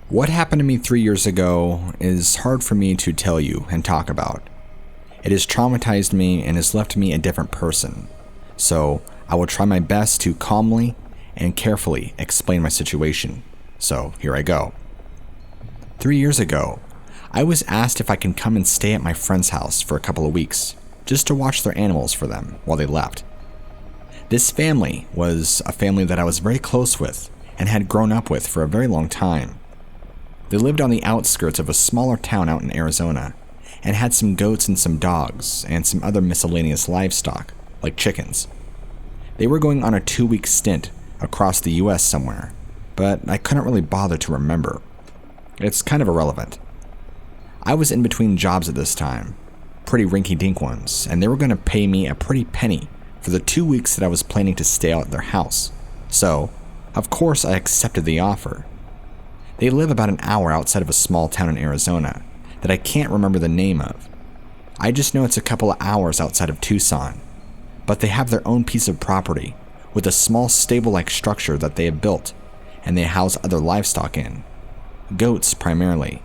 What happened to me 3 years ago is hard for me to tell you and talk about. It has traumatized me and has left me a different person, so I will try my best to calmly and carefully explain my situation. So here I go. 3 years ago, I was asked if I can come and stay at my friend's house for a couple of weeks, just to watch their animals for them while they left. This family was a family that I was very close with and had grown up with for a very long time. They lived on the outskirts of a smaller town out in Arizona and had some goats and some dogs and some other miscellaneous livestock, like chickens. They were going on a 2-week stint across the U.S. somewhere, but I couldn't really bother to remember. It's kind of irrelevant. I was in between jobs at this time, pretty rinky-dink ones, and they were going to pay me a pretty penny for the 2 weeks that I was planning to stay out at their house. So, of course, I accepted the offer. They live about an hour outside of a small town in Arizona that I can't remember the name of. I just know it's a couple of hours outside of Tucson, but they have their own piece of property with a small stable-like structure that they have built, and they house other livestock in. Goats primarily.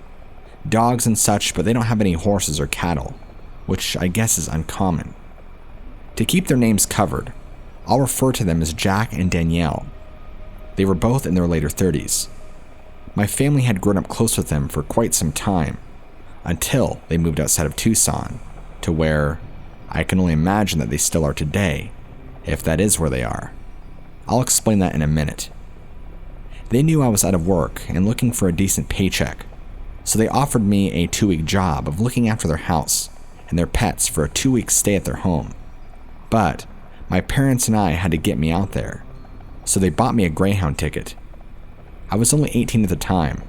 Dogs and such, but they don't have any horses or cattle, which I guess is uncommon. To keep their names covered, I'll refer to them as Jack and Danielle. They were both in their later 30s. My family had grown up close with them for quite some time, until they moved outside of Tucson, to where I can only imagine that they still are today, if that is where they are. I'll explain that in a minute. They knew I was out of work and looking for a decent paycheck, so they offered me a 2-week job of looking after their house and their pets for a 2-week stay at their home. But my parents and I had to get me out there, so they bought me a Greyhound ticket. I was only 18 at the time.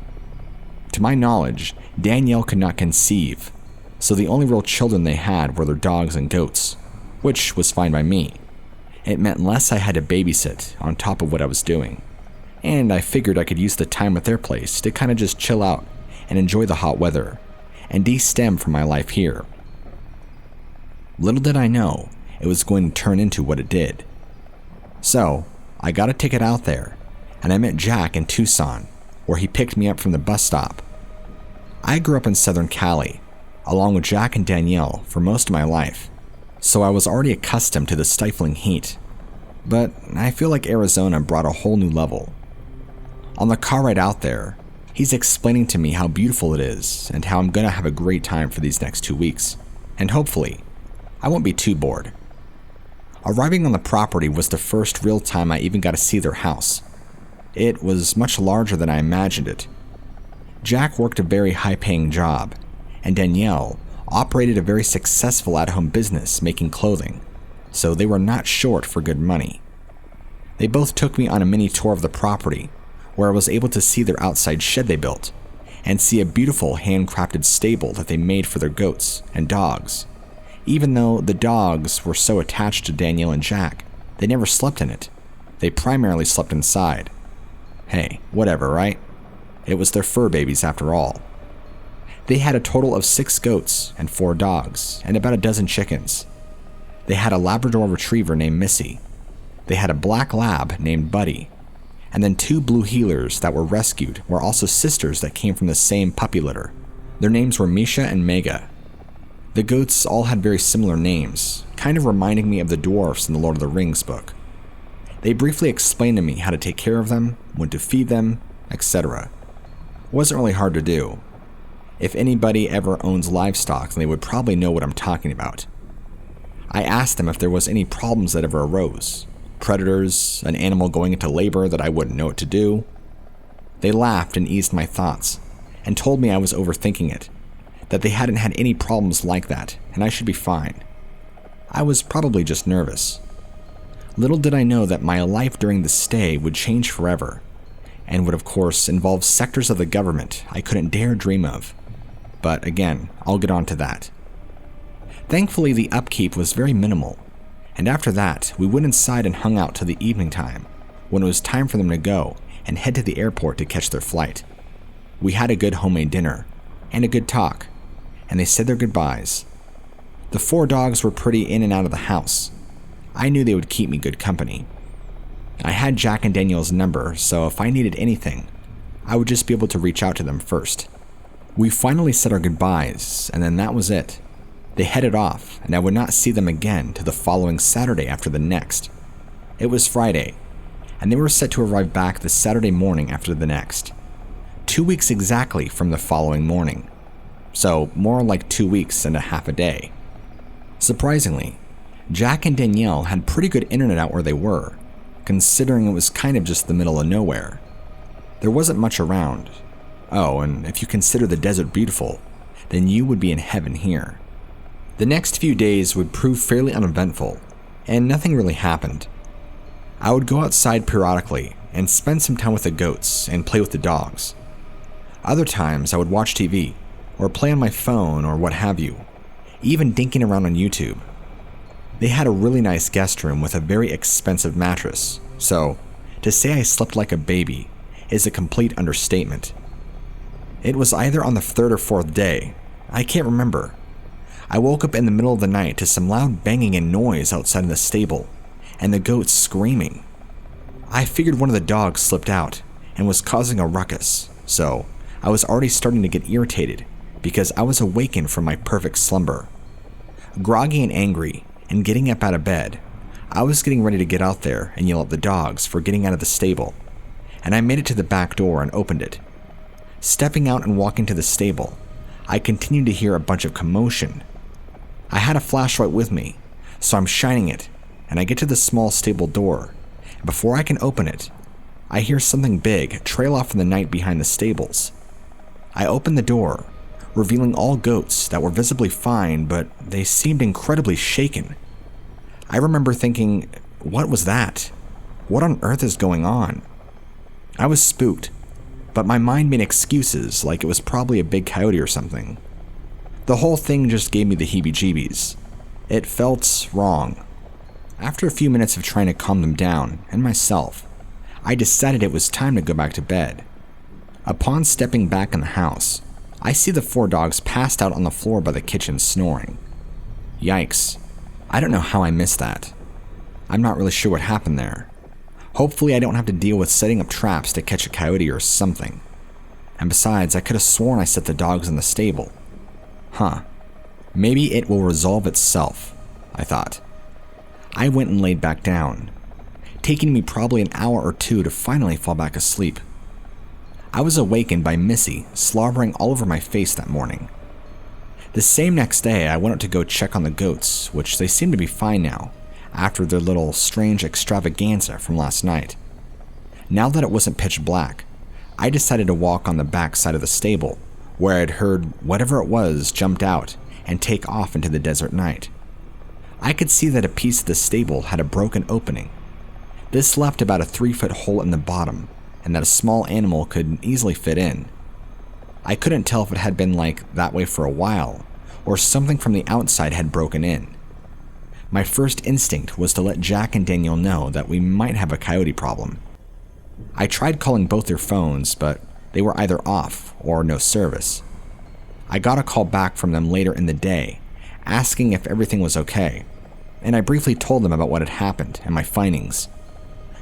To my knowledge, Danielle could not conceive, so the only real children they had were their dogs and goats, which was fine by me. It meant less I had to babysit on top of what I was doing, and I figured I could use the time at their place to kind of just chill out and enjoy the hot weather and de-stem from my life here. Little did I know it was going to turn into what it did. So, I got a ticket out there, and I met Jack in Tucson, where he picked me up from the bus stop. I grew up in Southern Cali, along with Jack and Danielle for most of my life, so I was already accustomed to the stifling heat. But I feel like Arizona brought a whole new level. On the car ride out there, he's explaining to me how beautiful it is and how I'm going to have a great time for these next 2 weeks, and hopefully, I won't be too bored. Arriving on the property was the first real time I even got to see their house. It was much larger than I imagined it. Jack worked a very high-paying job, and Danielle operated a very successful at-home business making clothing, so they were not short for good money. They both took me on a mini tour of the property, where I was able to see their outside shed they built, and see a beautiful handcrafted stable that they made for their goats and dogs. Even though the dogs were so attached to Danielle and Jack, they never slept in it. They primarily slept inside. Hey, whatever, right? It was their fur babies after all. They had a total of 6 goats and 4 dogs and about a dozen chickens. They had a Labrador retriever named Missy. They had a black lab named Buddy. And then 2 blue heelers that were rescued were also sisters that came from the same puppy litter. Their names were Misha and Mega. The goats all had very similar names, kind of reminding me of the dwarfs in the Lord of the Rings book. They briefly explained to me how to take care of them, when to feed them, etc. It wasn't really hard to do. If anybody ever owns livestock, then they would probably know what I'm talking about. I asked them if there was any problems that ever arose. Predators, an animal going into labor that I wouldn't know what to do. They laughed and eased my thoughts, and told me I was overthinking it, that they hadn't had any problems like that, and I should be fine. I was probably just nervous. Little did I know that my life during the stay would change forever, and would of course involve sectors of the government I couldn't dare dream of. But again, I'll get on to that. Thankfully, the upkeep was very minimal, and after that, we went inside and hung out till the evening time, when it was time for them to go and head to the airport to catch their flight. We had a good homemade dinner, and a good talk, and they said their goodbyes. The 4 dogs were pretty in and out of the house. I knew they would keep me good company. I had Jack and Danielle's number, so if I needed anything, I would just be able to reach out to them first. We finally said our goodbyes, and then that was it. They headed off, and I would not see them again till the following Saturday after the next. It was Friday, and they were set to arrive back the Saturday morning after the next. 2 weeks exactly from the following morning. So more like 2 weeks and a half a day. Surprisingly, Jack and Danielle had pretty good internet out where they were, considering it was kind of just the middle of nowhere. There wasn't much around. Oh, and if you consider the desert beautiful, then you would be in heaven here. The next few days would prove fairly uneventful, and nothing really happened. I would go outside periodically and spend some time with the goats and play with the dogs. Other times I would watch TV, or play on my phone or what have you, even dinking around on YouTube. They had a really nice guest room with a very expensive mattress, so to say I slept like a baby is a complete understatement. It was either on the third or fourth day, I can't remember. I woke up in the middle of the night to some loud banging and noise outside of the stable, and the goats screaming. I figured one of the dogs slipped out and was causing a ruckus, so I was already starting to get irritated because I was awakened from my perfect slumber. Groggy and angry, and getting up out of bed, I was getting ready to get out there and yell at the dogs for getting out of the stable, and I made it to the back door and opened it. Stepping out and walking to the stable, I continued to hear a bunch of commotion. I had a flashlight with me, so I'm shining it, and I get to the small stable door, and before I can open it, I hear something big trail off in the night behind the stables. I open the door, revealing all goats that were visibly fine, but they seemed incredibly shaken. I remember thinking, what was that? What on earth is going on? I was spooked, but my mind made excuses like it was probably a big coyote or something. The whole thing just gave me the heebie-jeebies. It felt wrong. After a few minutes of trying to calm them down, and myself, I decided it was time to go back to bed. Upon stepping back in the house, I see the 4 dogs passed out on the floor by the kitchen snoring. Yikes. I don't know how I missed that. I'm not really sure what happened there. Hopefully I don't have to deal with setting up traps to catch a coyote or something. And besides, I could have sworn I set the dogs in the stable. Maybe it will resolve itself, I thought. I went and laid back down, taking me probably an hour or 2 to finally fall back asleep. I was awakened by Missy slobbering all over my face that morning. The same next day, I went out to go check on the goats, which they seemed to be fine now, after their little strange extravaganza from last night. Now that it wasn't pitch black, I decided to walk on the back side of the stable, where I'd heard whatever it was jumped out and take off into the desert night. I could see that a piece of the stable had a broken opening. This left about a 3-foot hole in the bottom, and that a small animal could easily fit in. I couldn't tell if it had been like that way for a while, or something from the outside had broken in. My first instinct was to let Jack and Danielle know that we might have a coyote problem. I tried calling both their phones, but they were either off or no service. I got a call back from them later in the day, asking if everything was okay, and I briefly told them about what had happened and my findings.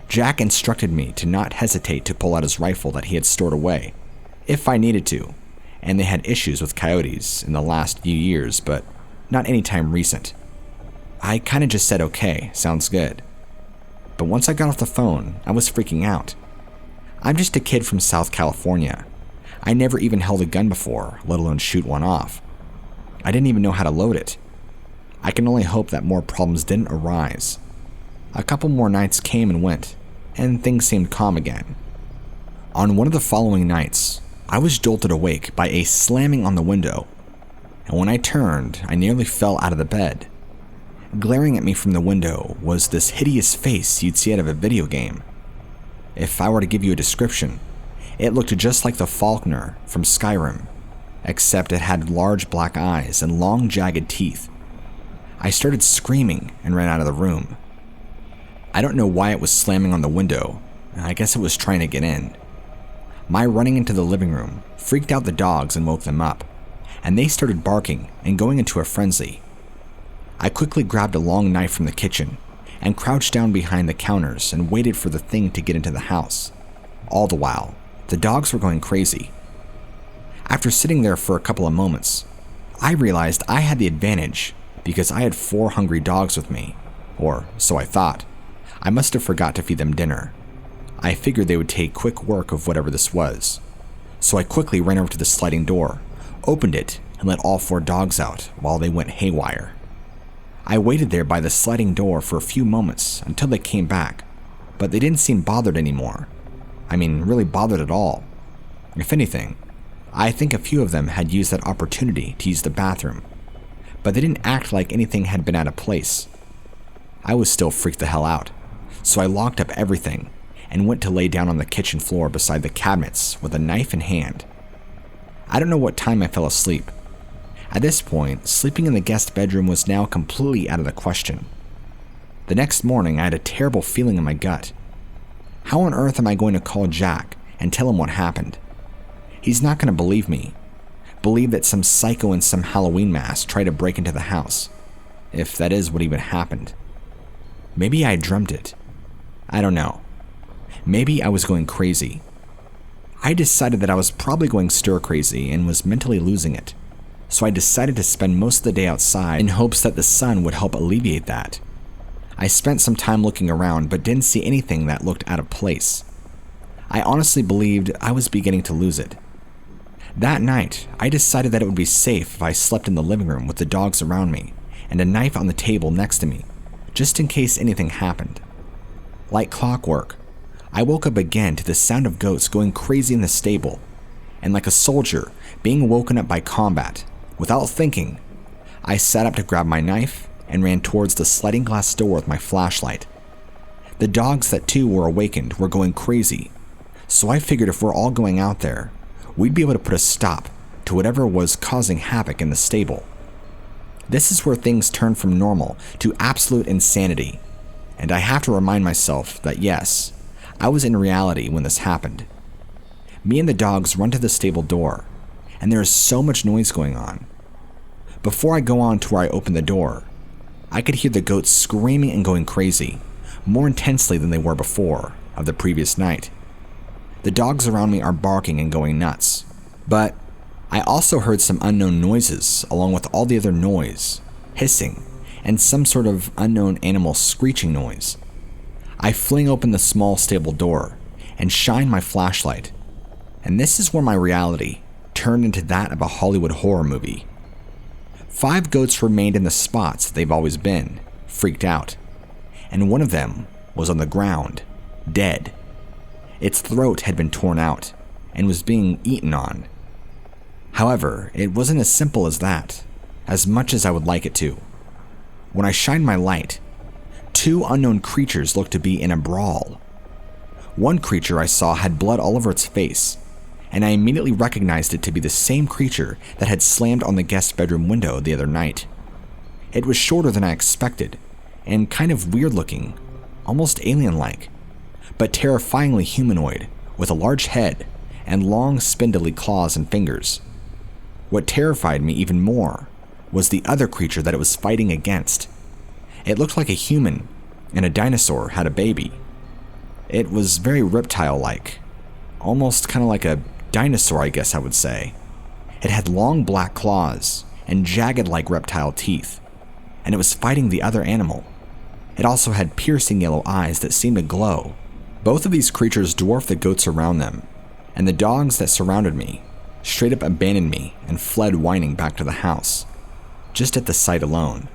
Jack instructed me to not hesitate to pull out his rifle that he had stored away, if I needed to, and they had issues with coyotes in the last few years, but not any time recent. I kinda just said okay, sounds good. But once I got off the phone, I was freaking out. I'm just a kid from South California. I never even held a gun before, let alone shoot one off. I didn't even know how to load it. I can only hope that more problems didn't arise. A couple more nights came and went, and things seemed calm again. On one of the following nights, I was jolted awake by a slamming on the window, and when I turned, I nearly fell out of the bed. Glaring at me from the window was this hideous face you'd see out of a video game. If I were to give you a description, it looked just like the Faulkner from Skyrim, except it had large black eyes and long jagged teeth. I started screaming and ran out of the room. I don't know why it was slamming on the window. I guess it was trying to get in. My running into the living room freaked out the dogs and woke them up, and they started barking and going into a frenzy. I quickly grabbed a long knife from the kitchen and crouched down behind the counters and waited for the thing to get into the house. All the while, The dogs were going crazy. After sitting there for a couple of moments, I realized I had the advantage because I had 4 hungry dogs with me, or so I thought. I must have forgot to feed them dinner. I figured they would take quick work of whatever this was, so I quickly ran over to the sliding door, opened it, and let all 4 dogs out while they went haywire. I waited there by the sliding door for a few moments until they came back, but they didn't seem bothered anymore. I mean, really bothered at all. If anything, I think a few of them had used that opportunity to use the bathroom, but they didn't act like anything had been out of place. I was still freaked the hell out, so I locked up everything and went to lay down on the kitchen floor beside the cabinets with a knife in hand. I don't know what time I fell asleep. At this point, sleeping in the guest bedroom was now completely out of the question. The next morning, I had a terrible feeling in my gut. How on earth am I going to call Jack and tell him what happened? He's not going to believe me. Believe that some psycho in some Halloween mask tried to break into the house, if that is what even happened. Maybe I dreamt it. I don't know. Maybe I was going crazy. I decided that I was probably going stir crazy and was mentally losing it, so I decided to spend most of the day outside in hopes that the sun would help alleviate that. I spent some time looking around but didn't see anything that looked out of place. I honestly believed I was beginning to lose it. That night, I decided that it would be safe if I slept in the living room with the dogs around me and a knife on the table next to me, just in case anything happened. Like clockwork, I woke up again to the sound of goats going crazy in the stable, and like a soldier being woken up by combat, without thinking, I sat up to grab my knife and ran towards the sliding glass door with my flashlight. The dogs that too were awakened were going crazy, so I figured if we're all going out there, we'd be able to put a stop to whatever was causing havoc in the stable. This is where things turn from normal to absolute insanity, and I have to remind myself that yes, I was in reality when this happened. Me and the dogs run to the stable door, and there is so much noise going on. Before I go on to where I open the door, I could hear the goats screaming and going crazy, more intensely than they were before, of the previous night. The dogs around me are barking and going nuts, but I also heard some unknown noises along with all the other noise, hissing, and some sort of unknown animal screeching noise. I fling open the small stable door and shine my flashlight, and this is where my reality turned into that of a Hollywood horror movie. 5 goats remained in the spots they've always been, freaked out, and one of them was on the ground, dead. Its throat had been torn out and was being eaten on. However, it wasn't as simple as that, as much as I would like it to. When I shined my light, 2 unknown creatures looked to be in a brawl. One creature I saw had blood all over its face, and I immediately recognized it to be the same creature that had slammed on the guest bedroom window the other night. It was shorter than I expected, and kind of weird looking, almost alien-like, but terrifyingly humanoid, with a large head and long spindly claws and fingers. What terrified me even more was the other creature that it was fighting against. It looked like a human, and a dinosaur had a baby. It was very reptile-like, almost kind of like a dinosaur, I guess I would say. It had long black claws and jagged like reptile teeth, and it was fighting the other animal. It also had piercing yellow eyes that seemed to glow. Both of these creatures dwarfed the goats around them, and the dogs that surrounded me straight up abandoned me and fled whining back to the house, just at the sight alone.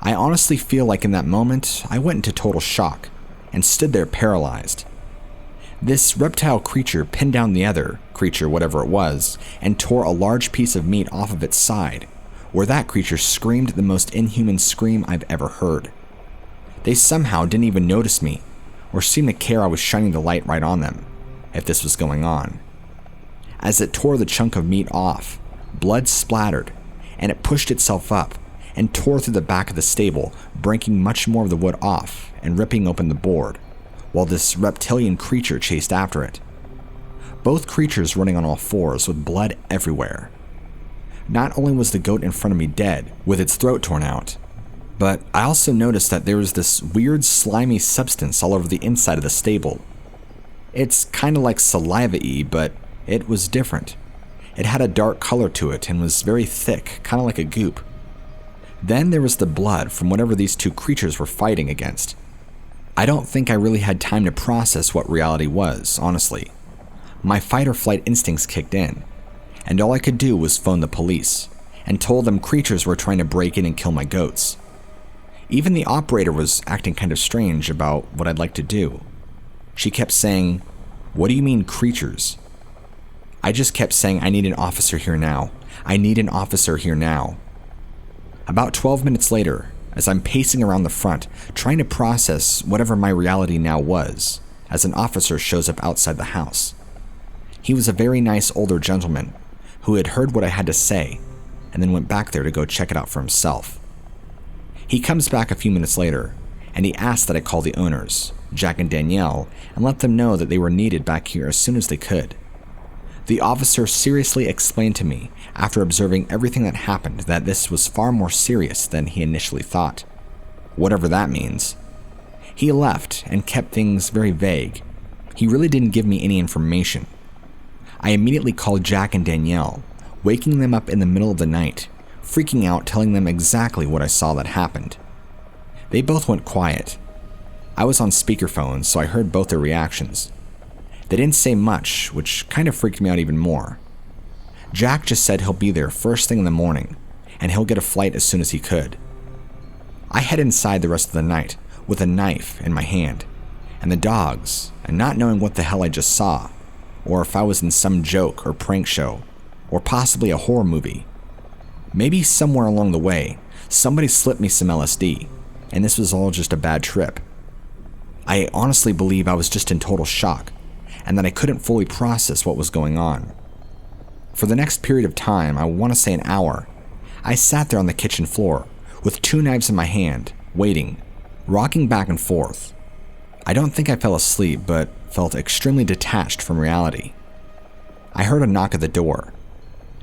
I honestly feel like in that moment, I went into total shock and stood there paralyzed. This reptile creature pinned down the other creature, whatever it was, and tore a large piece of meat off of its side, where that creature screamed the most inhuman scream I've ever heard. They somehow didn't even notice me, or seem to care I was shining the light right on them, if this was going on. As it tore the chunk of meat off, blood splattered, and it pushed itself up and tore through the back of the stable, breaking much more of the wood off and ripping open the board, while this reptilian creature chased after it. Both creatures running on all fours with blood everywhere. Not only was the goat in front of me dead, with its throat torn out, but I also noticed that there was this weird slimy substance all over the inside of the stable. It's kinda like saliva-y, but it was different. It had a dark color to it and was very thick, kinda like a goop. Then there was the blood from whatever these two creatures were fighting against. I don't think I really had time to process what reality was, honestly. My fight or flight instincts kicked in, and all I could do was phone the police, and told them creatures were trying to break in and kill my goats. Even the operator was acting kind of strange about what I'd like to do. She kept saying, "What do you mean creatures?" I just kept saying, "I need an officer here now. I need an officer here now." About 12 minutes later, as I'm pacing around the front, trying to process whatever my reality now was, as an officer shows up outside the house. He was a very nice older gentleman who had heard what I had to say and then went back there to go check it out for himself. He comes back a few minutes later, and he asked that I call the owners, Jack and Danielle, and let them know that they were needed back here as soon as they could. The officer seriously explained to me, after observing everything that happened, that this was far more serious than he initially thought, whatever that means. He left and kept things very vague. He really didn't give me any information. I immediately called Jack and Danielle, waking them up in the middle of the night, freaking out, telling them exactly what I saw that happened. They both went quiet. I was on speakerphone, so I heard both their reactions. They didn't say much, which kind of freaked me out even more. Jack just said he'll be there first thing in the morning, and he'll get a flight as soon as he could. I head inside the rest of the night with a knife in my hand, and the dogs, and not knowing what the hell I just saw, or if I was in some joke or prank show, or possibly a horror movie. Maybe somewhere along the way, somebody slipped me some LSD, and this was all just a bad trip. I honestly believe I was just in total shock, and that I couldn't fully process what was going on. For the next period of time, I want to say an hour, I sat there on the kitchen floor with 2 knives in my hand, waiting, rocking back and forth. I don't think I fell asleep, but felt extremely detached from reality. I heard a knock at the door.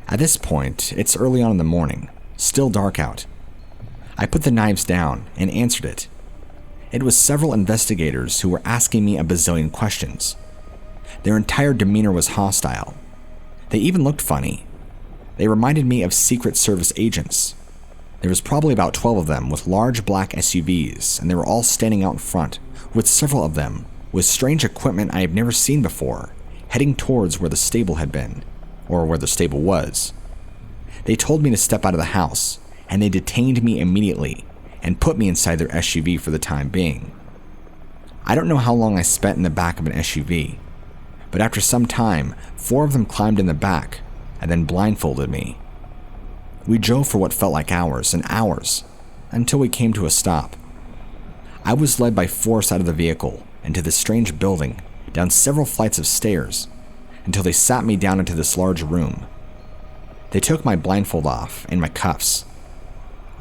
At this point, it's early on in the morning, still dark out. I put the knives down and answered it. It was several investigators who were asking me a bazillion questions. Their entire demeanor was hostile. They even looked funny. They reminded me of Secret Service agents. There was probably about 12 of them with large black SUVs, and they were all standing out in front, with several of them with strange equipment I have never seen before, heading towards where the stable had been, or where the stable was. They told me to step out of the house, and they detained me immediately and put me inside their SUV for the time being. I don't know how long I spent in the back of an SUV, but after some time, 4 of them climbed in the back and then blindfolded me. We drove for what felt like hours and hours until we came to a stop. I was led by force out of the vehicle into this strange building, down several flights of stairs, until they sat me down into this large room. They took my blindfold off and my cuffs.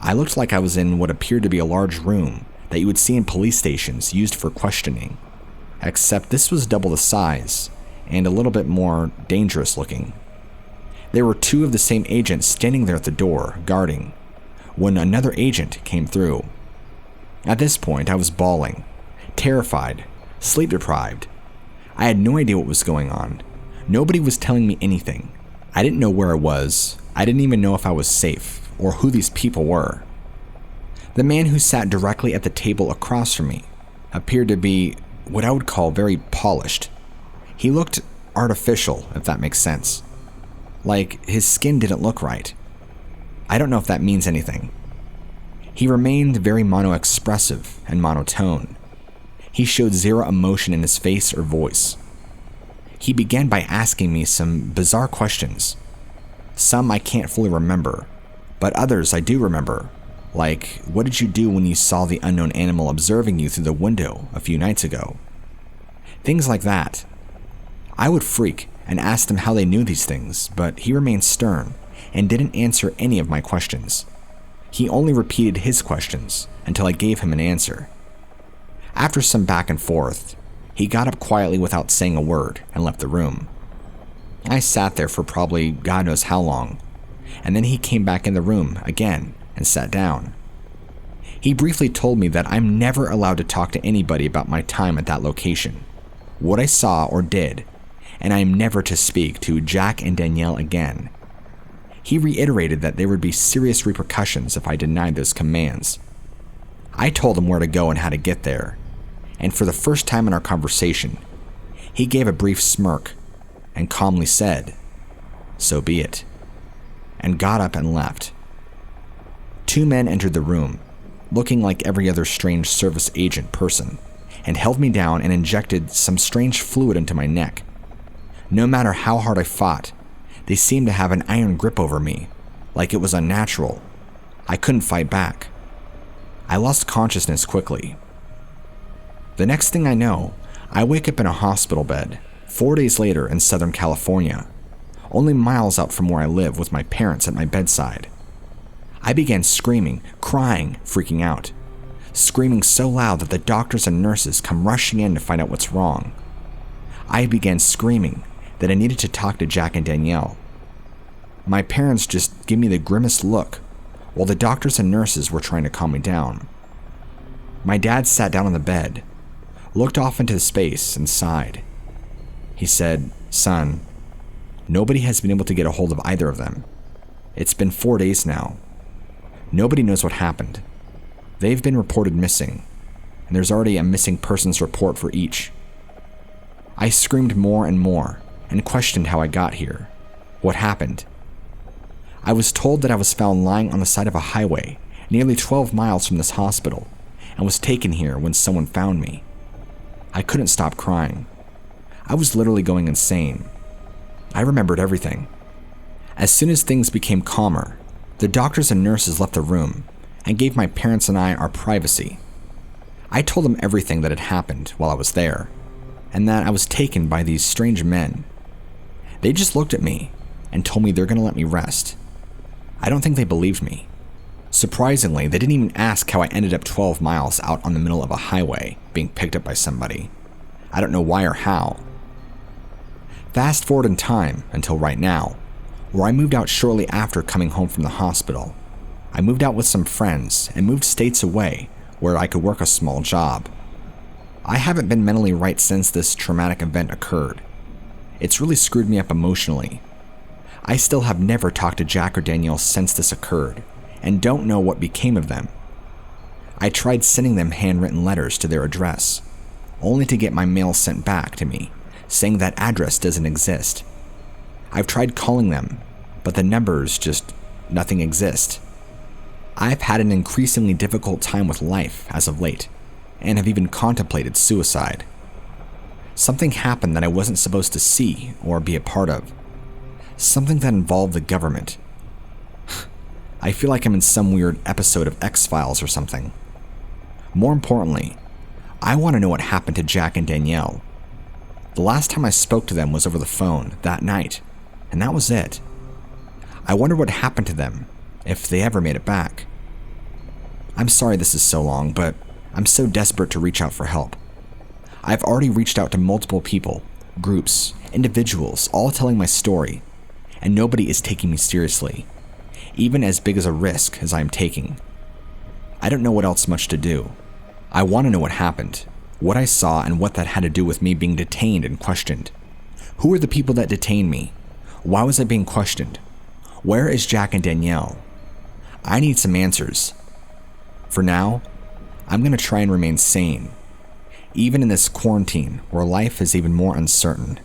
I looked like I was in what appeared to be a large room that you would see in police stations used for questioning, except this was double the size and a little bit more dangerous looking. There were 2 of the same agents standing there at the door, guarding, when another agent came through. At this point, I was bawling, terrified, sleep deprived. I had no idea what was going on. Nobody was telling me anything. I didn't know where I was. I didn't even know if I was safe or who these people were. The man who sat directly at the table across from me appeared to be what I would call very polished. He looked artificial, if that makes sense. Like his skin didn't look right. I don't know if that means anything. He remained very mono-expressive and monotone. He showed zero emotion in his face or voice. He began by asking me some bizarre questions. Some I can't fully remember, but others I do remember. Like, what did you do when you saw the unknown animal observing you through the window a few nights ago? Things like that. I would freak and ask them how they knew these things, but he remained stern and didn't answer any of my questions. He only repeated his questions until I gave him an answer. After some back and forth, he got up quietly without saying a word and left the room. I sat there for probably God knows how long, and then he came back in the room again and sat down. He briefly told me that I'm never allowed to talk to anybody about my time at that location. what I saw or did, and I am never to speak to Jack and Danielle again. He reiterated that there would be serious repercussions if I denied those commands. I told him where to go and how to get there, and for the first time in our conversation, he gave a brief smirk and calmly said, "So be it," and got up and left. 2 men entered the room, looking like every other strange service agent person, and held me down and injected some strange fluid into my neck. No matter how hard I fought, they seemed to have an iron grip over me, like it was unnatural. I couldn't fight back. I lost consciousness quickly. The next thing I know, I wake up in a hospital bed, 4 days later in Southern California, only miles out from where I live with my parents at my bedside. I began screaming, crying, freaking out, screaming so loud that the doctors and nurses come rushing in to find out what's wrong. I began screaming that I needed to talk to Jack and Danielle. My parents just gave me the grimmest look, while the doctors and nurses were trying to calm me down. My dad sat down on the bed, looked off into space, and sighed. He said, "Son, nobody has been able to get a hold of either of them. It's been 4 days now. Nobody knows what happened. They've been reported missing, and there's already a missing persons report for each." I screamed more and more and questioned how I got here. What happened? I was told that I was found lying on the side of a highway nearly 12 miles from this hospital and was taken here when someone found me. I couldn't stop crying. I was literally going insane. I remembered everything. As soon as things became calmer, the doctors and nurses left the room and gave my parents and I our privacy. I told them everything that had happened while I was there, and that I was taken by these strange men. They just looked at me and told me they're going to let me rest. I don't think they believed me. Surprisingly, they didn't even ask how I ended up 12 miles out on the middle of a highway being picked up by somebody. I don't know why or how. Fast forward in time until right now, where I moved out shortly after coming home from the hospital. I moved out with some friends and moved states away where I could work a small job. I haven't been mentally right since this traumatic event occurred. It's really screwed me up emotionally. I still have never talked to Jack or Danielle since this occurred, and don't know what became of them. I tried sending them handwritten letters to their address, only to get my mail sent back to me, saying that address doesn't exist. I've tried calling them, but the numbers just nothing exist. I've had an increasingly difficult time with life as of late, and have even contemplated suicide. Something happened that I wasn't supposed to see or be a part of. Something that involved the government. I feel like I'm in some weird episode of X-Files or something. More importantly, I want to know what happened to Jack and Danielle. The last time I spoke to them was over the phone that night, and that was it. I wonder what happened to them, if they ever made it back. I'm sorry this is so long, but I'm so desperate to reach out for help. I've already reached out to multiple people, groups, individuals, all telling my story, and nobody is taking me seriously, even as big as a risk as I am taking. I don't know what else much to do. I want to know what happened, what I saw, and what that had to do with me being detained and questioned. Who were the people that detained me? Why was I being questioned? Where is Jack and Danielle? I need some answers. For now, I'm going to try and remain sane, even in this quarantine where life is even more uncertain.